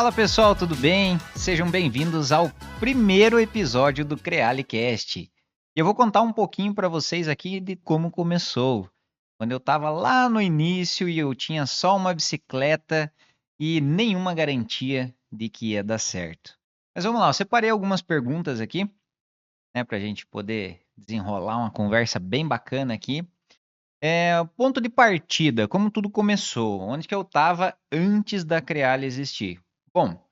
Fala pessoal, tudo bem? Sejam bem-vindos ao primeiro episódio do CrealiCast. Eu vou contar um pouquinho para vocês aqui de como começou. Quando eu estava lá no início e eu tinha só uma bicicleta e nenhuma garantia de que ia dar certo. Mas vamos lá, eu separei algumas perguntas aqui, né, para a gente poder desenrolar uma conversa bem bacana aqui. Ponto de partida, como tudo começou, onde que eu estava antes da Creale existir? Bom,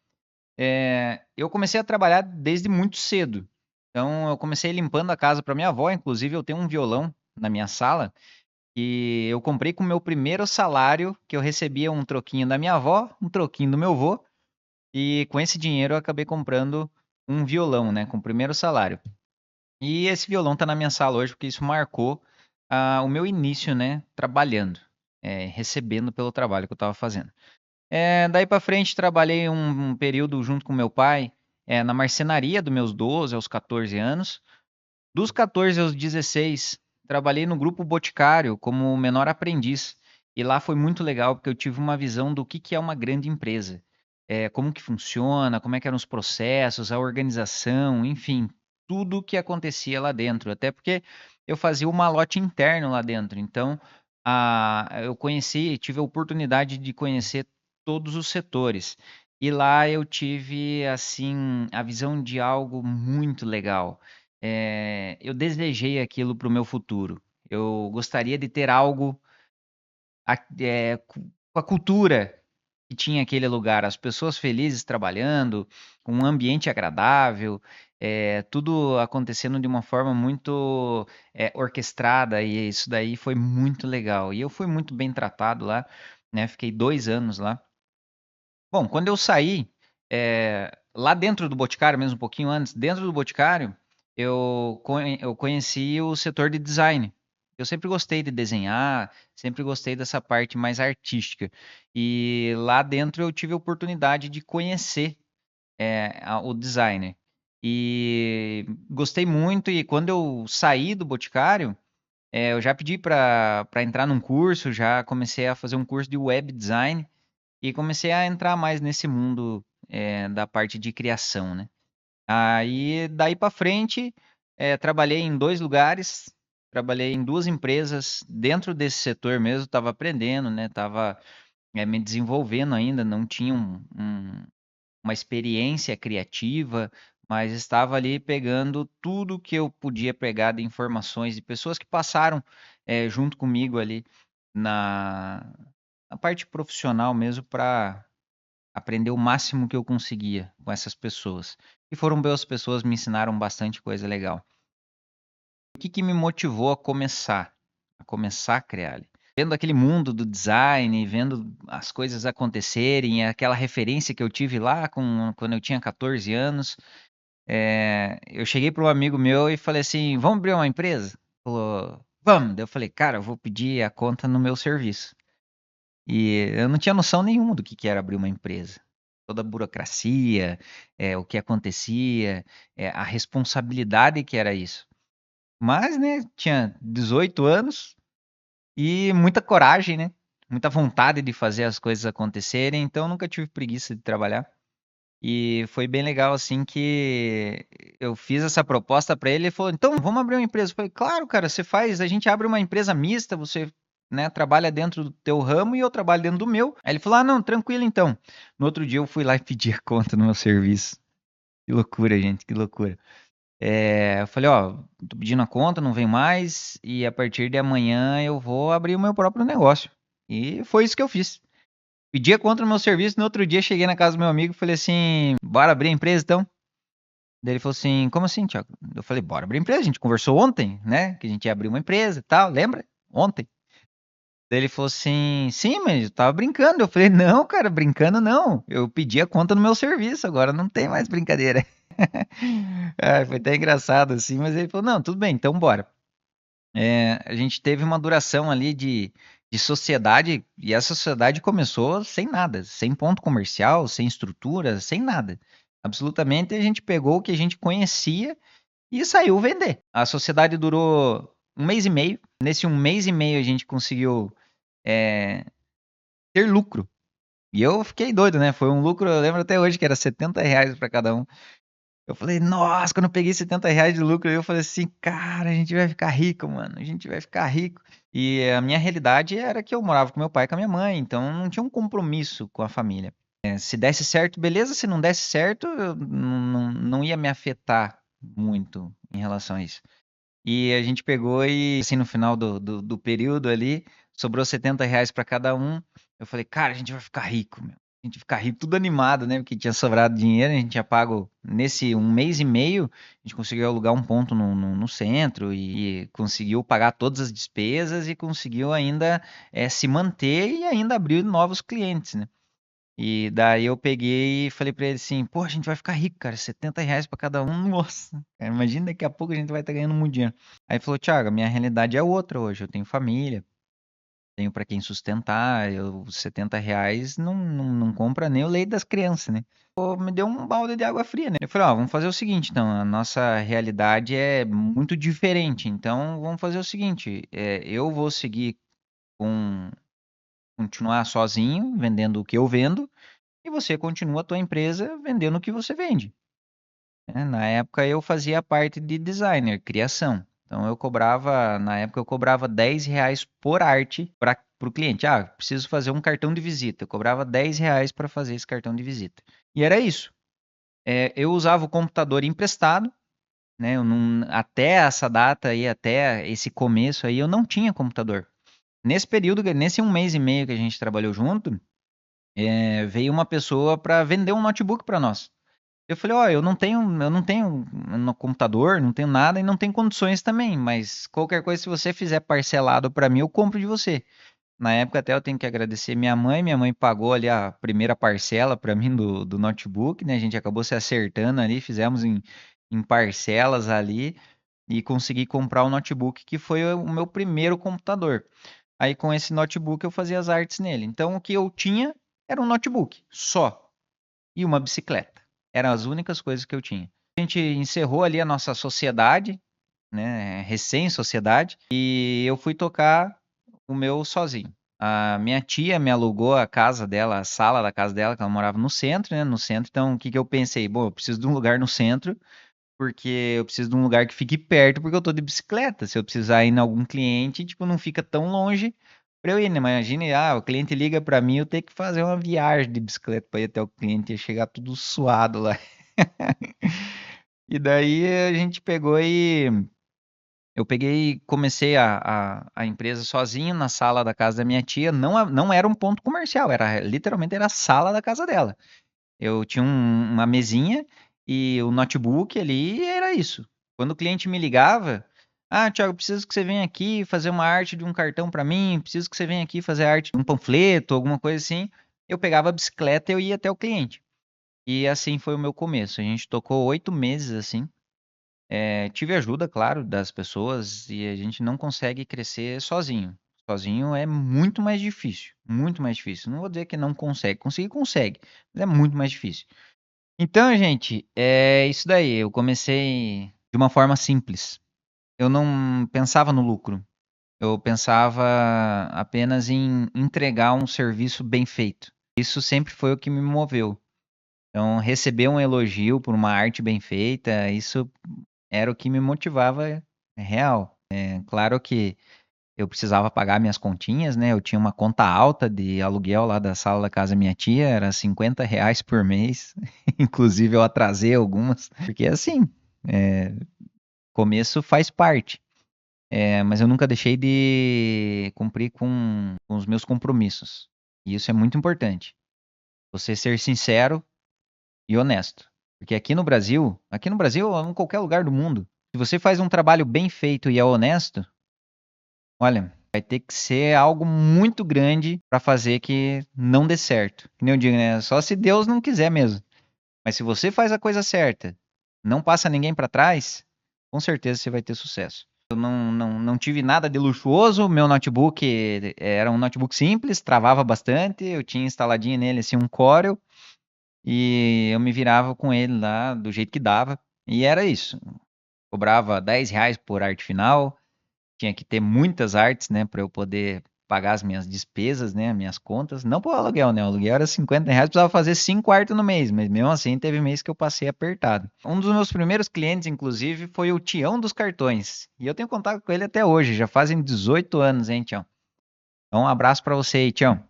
eu comecei a trabalhar desde muito cedo. Então, eu comecei limpando a casa para minha avó. Inclusive, eu tenho um violão na minha sala que eu comprei com o meu primeiro salário, que eu recebia um troquinho da minha avó, um troquinho do meu avô, e com esse dinheiro eu acabei comprando um violão, né, com o primeiro salário. E esse violão tá na minha sala hoje porque isso marcou o meu início, né, trabalhando, recebendo pelo trabalho que eu estava fazendo. Daí pra frente trabalhei um período junto com meu pai, na marcenaria dos meus 12 aos 14 anos. Dos 14 aos 16, trabalhei no grupo Boticário como menor aprendiz. E lá foi muito legal porque eu tive uma visão do que é uma grande empresa. Como que funciona, como é que eram os processos, a organização, enfim, tudo o que acontecia lá dentro. Até porque eu fazia o malote interno lá dentro. Então, eu conheci, tive a oportunidade de conhecer todos os setores. E lá eu tive, assim, a visão de algo muito legal. Eu desejei aquilo para o meu futuro. Eu gostaria de ter algo com a cultura que tinha aquele lugar, as pessoas felizes trabalhando, com um ambiente agradável, tudo acontecendo de uma forma muito orquestrada, e isso daí foi muito legal. E eu fui muito bem tratado lá, né? Fiquei 2 anos lá. Bom, quando eu saí, lá dentro do Boticário, mesmo um pouquinho antes, dentro do Boticário, eu conheci o setor de design. Eu sempre gostei de desenhar, sempre gostei dessa parte mais artística. E lá dentro eu tive a oportunidade de conhecer o designer. E gostei muito, e quando eu saí do Boticário, eu já pedi para entrar num curso, já comecei a fazer um curso de web design, e comecei a entrar mais nesse mundo, da parte de criação, né. Aí, daí para frente, trabalhei em 2 lugares, trabalhei em 2 empresas dentro desse setor mesmo, estava aprendendo, né, estava, me desenvolvendo ainda, não tinha uma experiência criativa, mas estava ali pegando tudo que eu podia pegar de informações de pessoas que passaram, junto comigo ali na na parte profissional mesmo para aprender o máximo que eu conseguia com essas pessoas. E foram boas pessoas, me ensinaram bastante coisa legal. O que me motivou a começar a criar ali? Vendo aquele mundo do design, vendo as coisas acontecerem, aquela referência que eu tive lá quando eu tinha 14 anos, eu cheguei para um amigo meu e falei assim: "Vamos abrir uma empresa?" Falou: "Vamos." Daí eu falei: "Cara, eu vou pedir a conta no meu serviço." E eu não tinha noção nenhuma do que era abrir uma empresa. Toda a burocracia, o que acontecia, a responsabilidade que era isso. Mas, né, tinha 18 anos e muita coragem, né, muita vontade de fazer as coisas acontecerem, então nunca tive preguiça de trabalhar. E foi bem legal, assim, que eu fiz essa proposta para ele, ele falou: "Então, vamos abrir uma empresa." Eu falei: "Claro, cara, você faz, a gente abre uma empresa mista, você, né, trabalha dentro do teu ramo e eu trabalho dentro do meu." Aí ele falou: "Ah, não, tranquilo então." No outro dia eu fui lá e pedi a conta no meu serviço. Que loucura, gente, que loucura. Eu falei: "Ó, tô pedindo a conta, não vem mais, e a partir de amanhã eu vou abrir o meu próprio negócio." E foi isso que eu fiz. Pedi a conta no meu serviço, no outro dia cheguei na casa do meu amigo e falei assim: "Bora abrir a empresa então?" Daí ele falou assim: "Como assim, Thiago?" Eu falei: "Bora abrir a empresa, a gente conversou ontem, né, que a gente ia abrir uma empresa e tal, lembra? Ontem." Daí ele falou assim: "Sim, mas eu estava brincando." Eu falei: "Não, cara, brincando não, eu pedi a conta no meu serviço, agora não tem mais brincadeira." Ai, foi até engraçado assim, mas ele falou: "Não, tudo bem, então bora." A gente teve uma duração ali de sociedade, e essa sociedade começou sem nada, sem ponto comercial, sem estrutura, sem nada. Absolutamente, a gente pegou o que a gente conhecia e saiu vender. A sociedade durou 1 mês e meio. Nesse 1 mês e meio a gente conseguiu ter lucro. E eu fiquei doido, né? Foi um lucro, eu lembro até hoje que era R$ 70 para cada um. Eu falei, nossa, quando eu peguei R$ 70 de lucro, eu falei assim, cara, a gente vai ficar rico, mano, a gente vai ficar rico. E a minha realidade era que eu morava com meu pai e com a minha mãe, então não tinha um compromisso com a família. Se desse certo, beleza, se não desse certo, eu não ia me afetar muito em relação a isso. E a gente pegou e, assim, no final do período ali, sobrou R$ 70 para cada um. Eu falei, cara, a gente vai ficar rico, meu. A gente vai ficar rico, tudo animado, né? Porque tinha sobrado dinheiro, a gente tinha pago nesse um mês e meio, a gente conseguiu alugar um ponto no centro e conseguiu pagar todas as despesas e conseguiu ainda se manter e ainda abrir novos clientes, né? E daí eu peguei e falei pra ele assim, pô, a gente vai ficar rico, cara, R$ 70 pra cada um, nossa, cara, imagina daqui a pouco a gente vai estar ganhando muito dinheiro. Aí ele falou, Thiago, a minha realidade é outra hoje, eu tenho família, tenho pra quem sustentar, R$ 70 não compra nem o leite das crianças, né? Pô, me deu um balde de água fria, né? Eu falei, ó, vamos fazer o seguinte, então, a nossa realidade é muito diferente, então vamos fazer o seguinte, eu vou seguir com, continuar sozinho, vendendo o que eu vendo, e você continua a tua empresa vendendo o que você vende, né? Na época eu fazia a parte de designer, criação. Então na época eu cobrava R$ 10 por arte para o cliente. Ah, preciso fazer um cartão de visita. Eu cobrava R$ 10 para fazer esse cartão de visita. E era isso. Eu usava o computador emprestado, né? Até essa data aí, até esse começo aí, eu não tinha computador. Nesse período, nesse um mês e meio que a gente trabalhou junto, veio uma pessoa para vender um notebook para nós. Eu falei, ó, eu não tenho no computador, não tenho nada e não tenho condições também, mas qualquer coisa, se você fizer parcelado para mim, eu compro de você. Na época até eu tenho que agradecer minha mãe pagou ali a primeira parcela para mim do notebook, né? A gente acabou se acertando ali, fizemos em parcelas ali e consegui comprar o notebook, que foi o meu primeiro computador. Aí com esse notebook eu fazia as artes nele. Então o que eu tinha era um notebook, só, e uma bicicleta. Eram as únicas coisas que eu tinha. A gente encerrou ali a nossa sociedade, né, recém-sociedade, e eu fui tocar o meu sozinho. A minha tia me alugou a casa dela, a sala da casa dela, que ela morava no centro, né, no centro. Então, o que que eu pensei? Bom, eu preciso de um lugar no centro, porque eu preciso de um lugar que fique perto, porque eu tô de bicicleta. Se eu precisar ir em algum cliente, tipo, não fica tão longe pra eu ir, né? Imagine, o cliente liga pra mim, eu tenho que fazer uma viagem de bicicleta pra ir até o cliente e chegar tudo suado lá. E daí a gente pegou e eu peguei e comecei a empresa sozinho na sala da casa da minha tia. Não era um ponto comercial, era literalmente era a sala da casa dela. Eu tinha uma mesinha e o notebook ali e era isso. Quando o cliente me ligava, Thiago, preciso que você venha aqui fazer uma arte de um cartão para mim, preciso que você venha aqui fazer arte de um panfleto, alguma coisa assim. Eu pegava a bicicleta e eu ia até o cliente. E assim foi o meu começo. A gente tocou 8 meses assim. Tive ajuda, claro, das pessoas e a gente não consegue crescer sozinho. Sozinho é muito mais difícil, muito mais difícil. Não vou dizer que não consegue, conseguir consegue, mas é muito mais difícil. Então, gente, é isso daí. Eu comecei de uma forma simples. Eu não pensava no lucro. Eu pensava apenas em entregar um serviço bem feito. Isso sempre foi o que me moveu. Então, receber um elogio por uma arte bem feita, isso era o que me motivava real. Claro que eu precisava pagar minhas continhas, né? Eu tinha uma conta alta de aluguel lá da sala da casa da minha tia, era R$ 50 por mês. Inclusive eu atrasei algumas, porque assim, começo faz parte. Mas eu nunca deixei de cumprir com os meus compromissos. E isso é muito importante. Você ser sincero e honesto. Porque aqui no Brasil, ou em qualquer lugar do mundo, se você faz um trabalho bem feito e é honesto, olha, vai ter que ser algo muito grande para fazer que não dê certo. Que nem eu digo, né? Só se Deus não quiser mesmo. Mas se você faz a coisa certa, não passa ninguém para trás, com certeza você vai ter sucesso. Eu não tive nada de luxuoso, meu notebook era um notebook simples, travava bastante, eu tinha instaladinho nele assim um Corel e eu me virava com ele lá do jeito que dava. E era isso. Cobrava R$ 10 por arte final, tinha que ter muitas artes, né, para eu poder pagar as minhas despesas, né, as minhas contas. Não pro aluguel, né? O aluguel era R$ 50, precisava fazer 5 quartos no mês, mas mesmo assim teve mês que eu passei apertado. Um dos meus primeiros clientes, inclusive, foi o Tião dos cartões. E eu tenho contato com ele até hoje, já fazem 18 anos, hein, Tião? Então, um abraço pra você aí, Tião.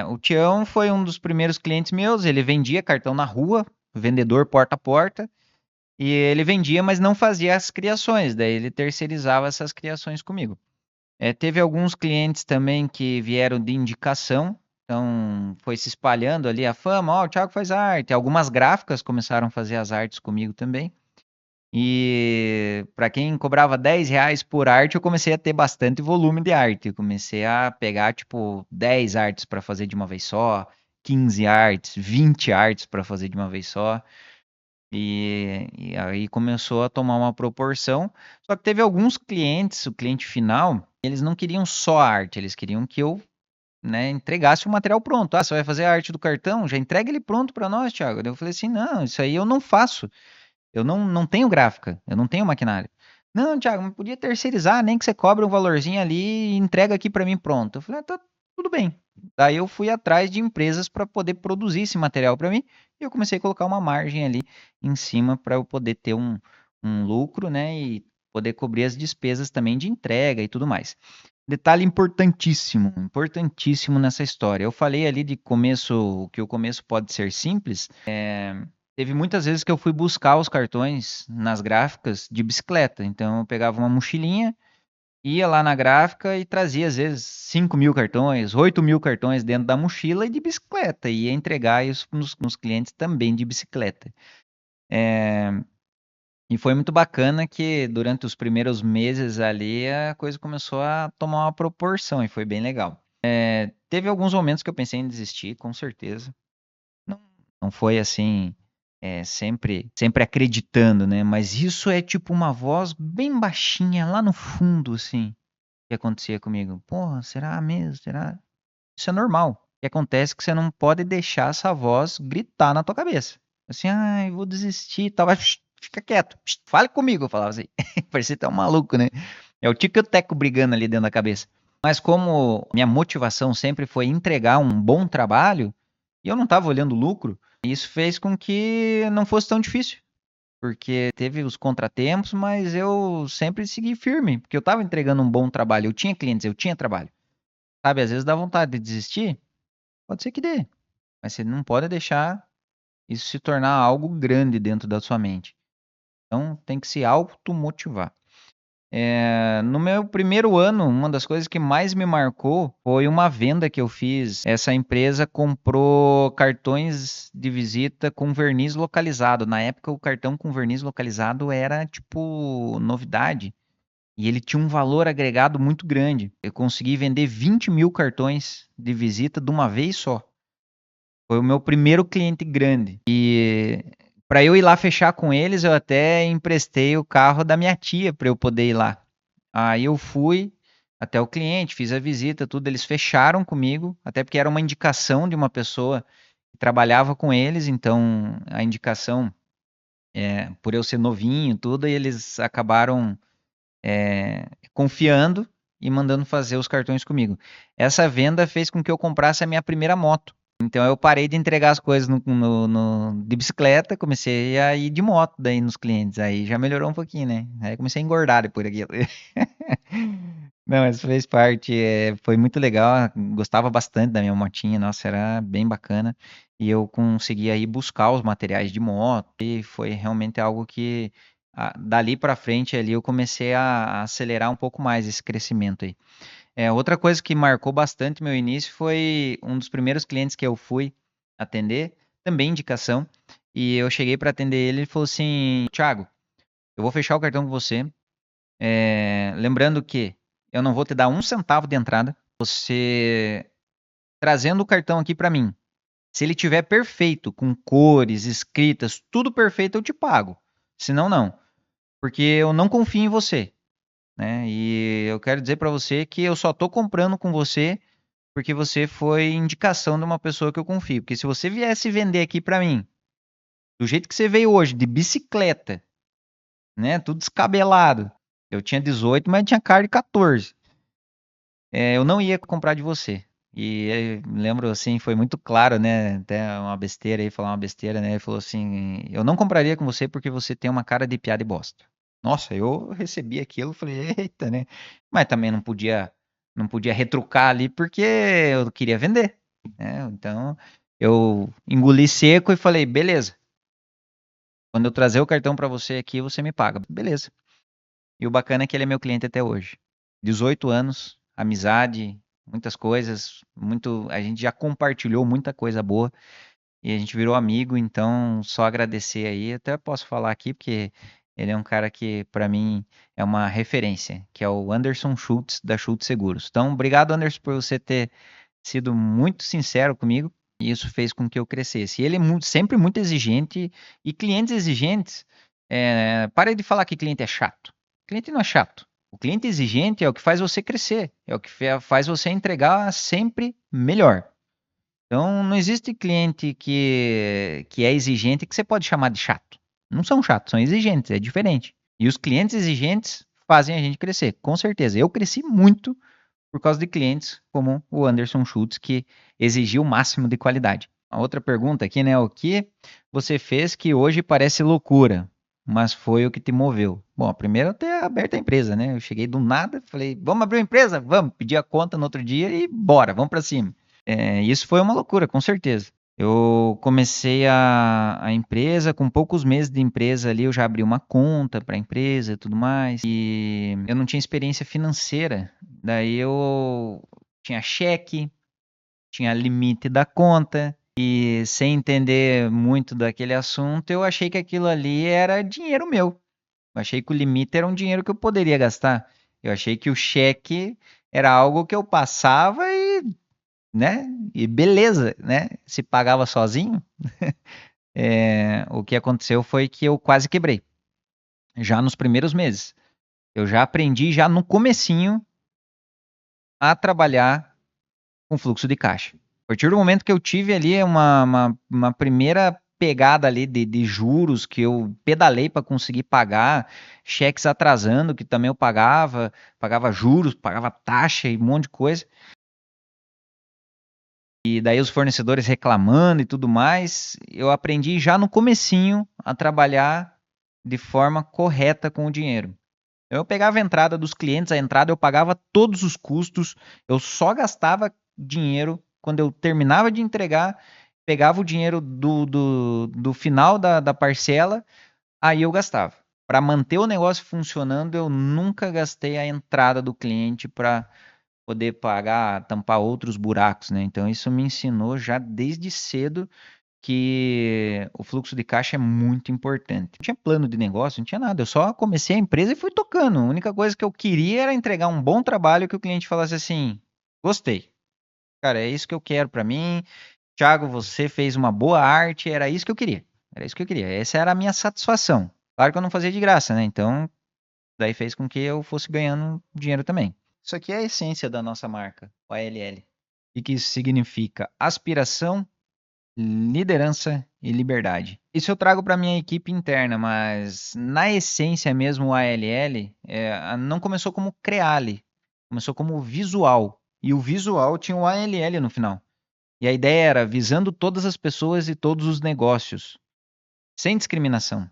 O Tião foi um dos primeiros clientes meus, ele vendia cartão na rua, vendedor porta a porta, e ele vendia, mas não fazia as criações, daí ele terceirizava essas criações comigo. Teve alguns clientes também que vieram de indicação, então foi se espalhando ali a fama, ó, o Thiago faz arte. Algumas gráficas começaram a fazer as artes comigo também. E para quem cobrava R$ 10 por arte, eu comecei a ter bastante volume de arte. Eu comecei a pegar, tipo, 10 artes para fazer de uma vez só, 15 artes, 20 artes para fazer de uma vez só. E aí começou a tomar uma proporção. Só que teve alguns clientes, o cliente final, eles não queriam só a arte, eles queriam que eu, né, entregasse o material pronto. Ah, você vai fazer a arte do cartão? Já entrega ele pronto para nós, Thiago. Daí eu falei assim: não, isso aí eu não faço. Eu não tenho gráfica, eu não tenho maquinário. Não, Thiago, mas podia terceirizar, nem que você cobre um valorzinho ali e entrega aqui para mim pronto. Eu falei: tá tudo bem. Daí eu fui atrás de empresas para poder produzir esse material para mim e eu comecei a colocar uma margem ali em cima para eu poder ter um lucro, né, e poder cobrir as despesas também de entrega e tudo mais. Detalhe importantíssimo, importantíssimo nessa história. Eu falei ali de começo, que o começo pode ser simples. Teve muitas vezes que eu fui buscar os cartões nas gráficas de bicicleta. Então eu pegava uma mochilinha, ia lá na gráfica e trazia às vezes 5.000 cartões, 8.000 cartões dentro da mochila e de bicicleta. E ia entregar isso nos clientes também de bicicleta. E foi muito bacana que durante os primeiros meses ali a coisa começou a tomar uma proporção e foi bem legal. Teve alguns momentos que eu pensei em desistir, com certeza. Não, não foi assim, sempre acreditando, né? Mas isso é tipo uma voz bem baixinha lá no fundo, assim, que acontecia comigo. Porra, será mesmo? Será? Isso é normal. O que acontece é que você não pode deixar essa voz gritar na tua cabeça. Assim, ai, vou desistir e tal. Fica quieto. Fale comigo, eu falava assim. Parecia até um maluco, né? É o tico e o teco brigando ali dentro da cabeça. Mas como minha motivação sempre foi entregar um bom trabalho, e eu não estava olhando o lucro, isso fez com que não fosse tão difícil. Porque teve os contratempos, mas eu sempre segui firme, porque eu estava entregando um bom trabalho. Eu tinha clientes, eu tinha trabalho. Sabe, às vezes dá vontade de desistir, pode ser que dê, mas você não pode deixar isso se tornar algo grande dentro da sua mente. Então tem que se automotivar. No meu primeiro ano, uma das coisas que mais me marcou foi uma venda que eu fiz. Essa empresa comprou cartões de visita com verniz localizado. Na época, o cartão com verniz localizado era tipo novidade. E ele tinha um valor agregado muito grande. Eu consegui vender 20.000 cartões de visita de uma vez só. Foi o meu primeiro cliente grande. E para eu ir lá fechar com eles, eu até emprestei o carro da minha tia para eu poder ir lá. Aí eu fui até o cliente, fiz a visita, tudo. Eles fecharam comigo, até porque era uma indicação de uma pessoa que trabalhava com eles. Então a indicação, por eu ser novinho, tudo, e eles acabaram confiando e mandando fazer os cartões comigo. Essa venda fez com que eu comprasse a minha primeira moto. Então eu parei de entregar as coisas de bicicleta, comecei a ir de moto daí nos clientes. Aí já melhorou um pouquinho, né? Aí comecei a engordar depois daquilo. Não, mas fez parte, foi muito legal. Gostava bastante da minha motinha, nossa, era bem bacana. E eu consegui aí buscar os materiais de moto e foi realmente algo que dali para frente ali eu comecei a acelerar um pouco mais esse crescimento aí. Outra coisa que marcou bastante meu início foi um dos primeiros clientes que eu fui atender, também indicação, e eu cheguei para atender ele e ele falou assim: Thiago, eu vou fechar o cartão com você, lembrando que eu não vou te dar um centavo de entrada, você trazendo o cartão aqui para mim. Se ele tiver perfeito, com cores, escritas, tudo perfeito, eu te pago. Senão, não. Porque eu não confio em você, né? E eu quero dizer para você que eu só tô comprando com você porque você foi indicação de uma pessoa que eu confio. Porque se você viesse vender aqui para mim, do jeito que você veio hoje, de bicicleta, né? Tudo descabelado. Eu tinha 18, mas tinha cara de 14. eu não ia comprar de você. E lembro assim, foi muito claro, né? Até uma besteira aí, falar uma besteira, né? Ele falou assim: eu não compraria com você porque você tem uma cara de piada e bosta. Nossa, eu recebi aquilo, falei, eita, né? Mas também não podia retrucar ali porque eu queria vender, né? Então eu engoli seco e falei, beleza. Quando eu trazer o cartão pra você aqui, você me paga. Beleza. E o bacana é que ele é meu cliente até hoje. 18 anos, amizade, muitas coisas, a gente já compartilhou muita coisa boa e a gente virou amigo, então só agradecer aí. Até posso falar aqui porque ele é um cara que para mim é uma referência, que é o Anderson Schultz da Schultz Seguros. Então, obrigado Anderson por você ter sido muito sincero comigo e isso fez com que eu crescesse. E ele é sempre muito exigente e clientes exigentes, pare de falar que cliente é chato. Cliente não é chato. O cliente exigente é o que faz você crescer, é o que faz você entregar sempre melhor. Então, não existe cliente que é exigente que você pode chamar de chato. Não são chatos, são exigentes, é diferente. E os clientes exigentes fazem a gente crescer, com certeza. Eu cresci muito por causa de clientes como o Anderson Schultz, que exigiu o máximo de qualidade. A outra pergunta aqui, né? O que você fez que hoje parece loucura, mas foi o que te moveu? Bom, primeiro eu ter aberto a empresa, né? Eu cheguei do nada, falei, vamos abrir uma empresa? Vamos, pedi a conta no outro dia e bora, vamos para cima. Isso foi uma loucura, com certeza. Eu comecei a empresa, com poucos meses de empresa ali, eu já abri uma conta para a empresa e tudo mais. E eu não tinha experiência financeira. Daí eu tinha cheque, tinha limite da conta. E sem entender muito daquele assunto, eu achei que aquilo ali era dinheiro meu. Eu achei que o limite era um dinheiro que eu poderia gastar. Eu achei que o cheque era algo que eu passava e, né? E beleza, né? Se pagava sozinho. O que aconteceu foi que eu quase quebrei, já nos primeiros meses. Eu já aprendi, já no comecinho, a trabalhar com fluxo de caixa. A partir do momento que eu tive ali uma primeira pegada ali de juros que eu pedalei para conseguir pagar, cheques atrasando, que também eu pagava juros, pagava taxa e um monte de coisa. E daí os fornecedores reclamando e tudo mais, eu aprendi já no comecinho a trabalhar de forma correta com o dinheiro. Eu pegava a entrada dos clientes, a entrada eu pagava todos os custos, eu só gastava dinheiro quando eu terminava de entregar, pegava o dinheiro do final da parcela, aí eu gastava. Para manter o negócio funcionando, eu nunca gastei a entrada do cliente para poder pagar, tampar outros buracos, né? Então isso me ensinou já desde cedo que o fluxo de caixa é muito importante. Não tinha plano de negócio, não tinha nada. Eu só comecei a empresa e fui tocando. A única coisa que eu queria era entregar um bom trabalho que o cliente falasse assim: gostei. Cara, é isso que eu quero para mim. Thiago, você fez uma boa arte, era isso que eu queria. Era isso que eu queria. Essa era a minha satisfação. Claro que eu não fazia de graça, né? Então, daí fez com que eu fosse ganhando dinheiro também. Isso aqui é a essência da nossa marca, o ALL. E que isso significa aspiração, liderança e liberdade. Isso eu trago para minha equipe interna, mas na essência mesmo o ALL não começou como Creale, começou como visual. E o visual tinha o ALL no final. E a ideia era visando todas as pessoas e todos os negócios, sem discriminação.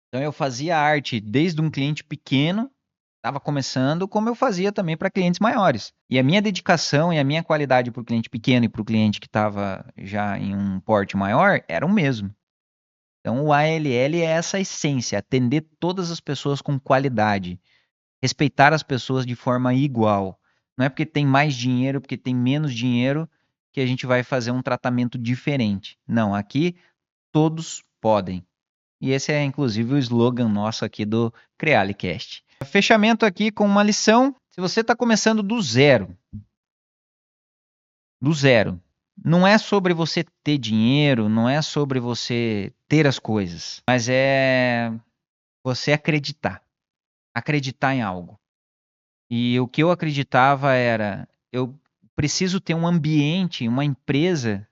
Então eu fazia arte desde um cliente pequeno, estava começando, como eu fazia também para clientes maiores. E a minha dedicação e a minha qualidade para o cliente pequeno e para o cliente que estava já em um porte maior era o mesmo. Então o ALL é essa essência, atender todas as pessoas com qualidade, respeitar as pessoas de forma igual. Não é porque tem mais dinheiro, porque tem menos dinheiro, que a gente vai fazer um tratamento diferente. Não, aqui todos podem. E esse é inclusive o slogan nosso aqui do CrealiCast. Fechamento aqui com uma lição. Se você está começando do zero, não é sobre você ter dinheiro, não é sobre você ter as coisas, mas é você acreditar em algo. E o que eu acreditava era, eu preciso ter um ambiente, uma empresa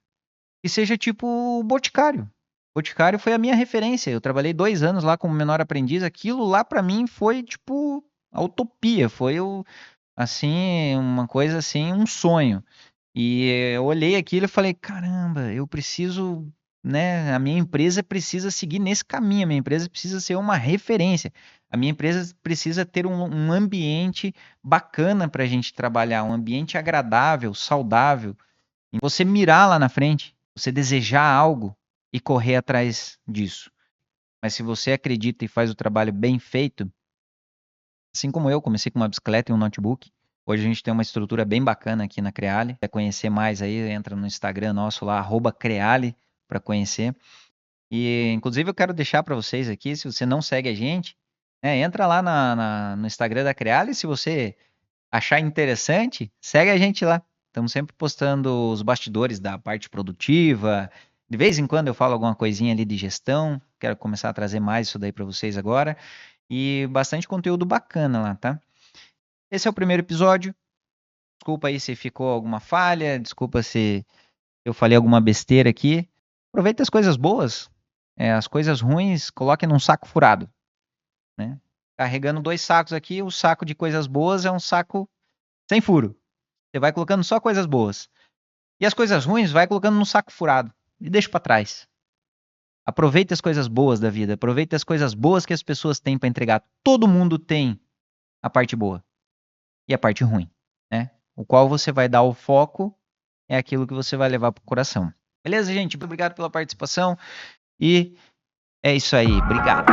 que seja tipo o Boticário. O Boticário foi a minha referência. Eu trabalhei 2 anos lá como menor aprendiz. Aquilo lá para mim foi tipo a utopia. Foi o assim, uma coisa assim, um sonho. E eu olhei aquilo e falei, caramba, eu preciso, né? A minha empresa precisa seguir nesse caminho, a minha empresa precisa ser uma referência. A minha empresa precisa ter um ambiente bacana para a gente trabalhar, um ambiente agradável, saudável. E você mirar lá na frente, você desejar algo e correr atrás disso. Mas se você acredita e faz o trabalho bem feito, assim como eu, comecei com uma bicicleta e um notebook. Hoje a gente tem uma estrutura bem bacana aqui na Creale. Se quer conhecer mais aí, entra no Instagram nosso lá, @Creale, para conhecer. E inclusive eu quero deixar para vocês aqui, se você não segue a gente, né, entra lá no Instagram da Creale, se você achar interessante, segue a gente lá. Estamos sempre postando os bastidores da parte produtiva. De vez em quando eu falo alguma coisinha ali de gestão. Quero começar a trazer mais isso daí para vocês agora. E bastante conteúdo bacana lá, tá? Esse é o primeiro episódio. Desculpa aí se ficou alguma falha, desculpa se eu falei alguma besteira aqui. Aproveita as coisas boas. As coisas ruins, coloque num saco furado, né? Carregando 2 sacos aqui, o saco de coisas boas é um saco sem furo. Você vai colocando só coisas boas. E as coisas ruins vai colocando num saco furado e deixa para trás. Aproveite as coisas boas da vida, aproveite as coisas boas que as pessoas têm para entregar. Todo mundo tem a parte boa e a parte ruim, né? O qual você vai dar o foco é aquilo que você vai levar pro coração. Beleza, gente? Muito obrigado pela participação e é isso aí. Obrigado.